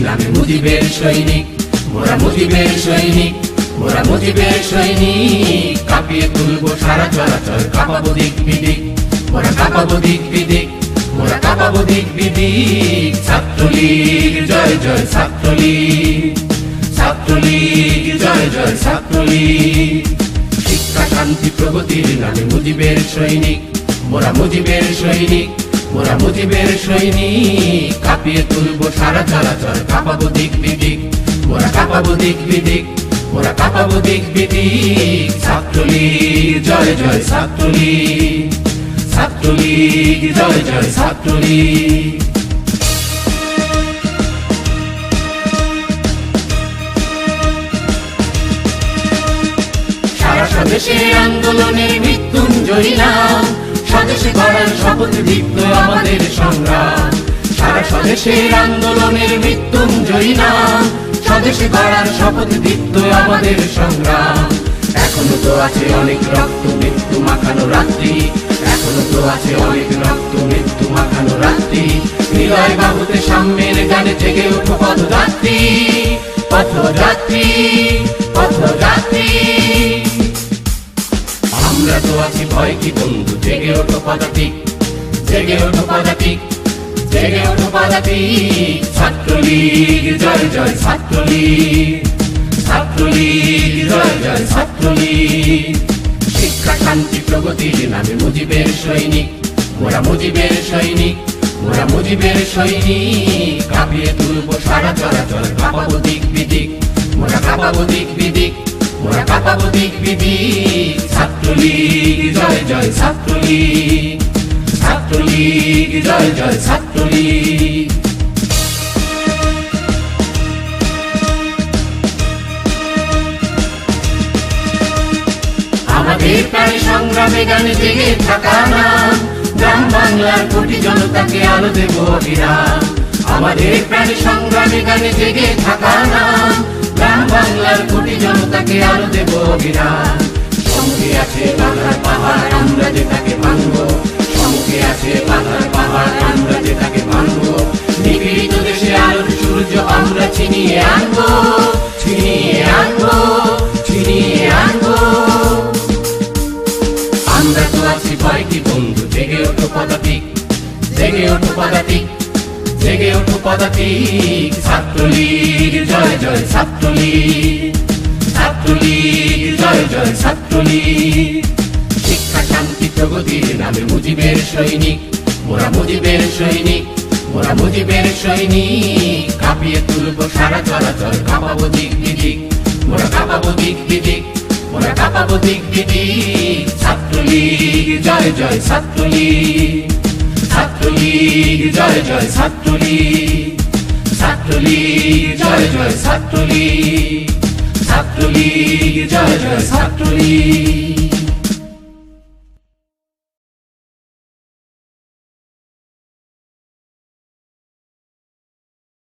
নামে মুজিবের সৈনিক, মোরা মুজিবের সৈনিক, মোরা মুজিবের সৈনিক। কাঁপিয়ে তুলবো সারা চরাচর, কাঁপাবো দিক বিদিক, মোরা কাঁপাবো দিক বিদিক, মোরা কাঁপাবো দিক বিদিক। ছাত্রলীগ জয় জয় ছাত্রলীগ, ছাত্রলীগ জয় জয় ছাত্রলীগ। শিক্ষা শান্তি প্রগতির নামে মুজিবের সৈনিক, মোরা মুজিবের সৈনিক, মোরা মুজিবের সৈনিক। কাঁপিয়ে তুলবো সারা চরাচর, কাঁপাবো দিক বিদিক, মোরা কাঁপাবো দিক বিদিক, মোরা কাঁপাবো দিক বিদিক। ছাত্রলীগ জয় জয় ছাত্রলীগ, ছাত্রলীগ জয় জয় ছাত্রলীগ। সারা স্বদেশে আন্দোলনের মৃত্যুঞ্জয়ী নাম, স্বদেশে গড়ার শপথ দীপ্ত আমাদের সংগ্রাম। সারা স্বদেশের আন্দোলনের মৃত্যুঞ্জয়ী নাম, স্বদেশে গড়ার শপথ দীপ্ত আমাদের সংগ্রাম। এখনো তো আছে অনেক রক্ত মৃত্যু মাখানো রাত্রি, এখনো তো আছে অনেক রক্ত মৃত্যু মাখানো রাত্রি। হৃদয় বাহুতে সাম্যের গানে জেগে ওঠো পথযাত্রী, পথযাত্রী, পথযাত্রী। আমরা তো আছি ভয় কি বন্ধু, জেগে ওঠো পদাতিক, জেগে ওঠো পদাতিক, জেগে ওঠো পদাতিক। ছাত্রলীগ জয় জয় ছাত্রলীগ, ছাত্রলীগ জয় জয় ছাত্রলীগ। শিক্ষা শান্তি প্রগতির নামে মুজিবের সৈনিক, মোরা মুজিবের সৈনিক, মোরা মুজিবের সৈনিক। কাঁপিয়ে তুলবো সারা চরাচর, কাঁপাবো দিক বিদিক, মোরা কাঁপাবো দিক বিদিক, মোরা কাঁপাবো দিক বিদিক। ছাত্রলীগ জয় জয় ছাত্রলীগ, ছাত্রলীগ জয় জয় ছাত্রলীগ। আমাদের প্রাণী সংগ্রামে গানে জেগে থাকা নাম, গ্রাম বাংলার কোটি জনতাকে আলো দেব অবিরাম। আমাদের প্রাণী সংগ্রামে গানে জেগে থাকা নাম, গ্রাম বাংলার কোটি জনতাকে আলো দেব অবিরাম। সম্মুখে আছে বাধার পাহাড়, আমরা যে তাকে ভাঙবো, সম্মুখে আছে বাধার পাহাড়, আমরা যে তাকে ভাঙবো। নিপীড়িত দেশে আলোর সূর্য আমরা ছিনিয়ে আনবো, ছিনিয়ে আনবো, ছিনিয়ে আনবো। আমরা তো আছি ভয় কি বন্ধু, জেগে ওঠো পদাতিক, জেগে ওঠো পদাতিক, জেগে ওঠো পদাতিক। ছাত্রলীগ জয় জয় ছাত্রলীগ, ছাত্রলীগ জয় জয় ছাত্রলীগ। শিক্ষা শান্তি প্রগতির নামে মুজিবের সৈনিক, মোরা মুজিবের সৈনিক, মোরা মুজিবের সৈনিক। কাঁপিয়ে তুলবো সারা চরাচর, কাঁপাবো দিক বিদিক, মোরা কাঁপাবো দিক বিদিক, মোরা কাঁপাবো দিক বিদিক। ছাত্রলীগ জয় জয় ছাত্রলীগ, ছাত্রলীগ জয় জয় ছাত্রলীগ, ছাত্রলীগ জয় জয় ছাত্রলীগ, ছাত্রলীগ জয় জয় ছাত্রলীগ।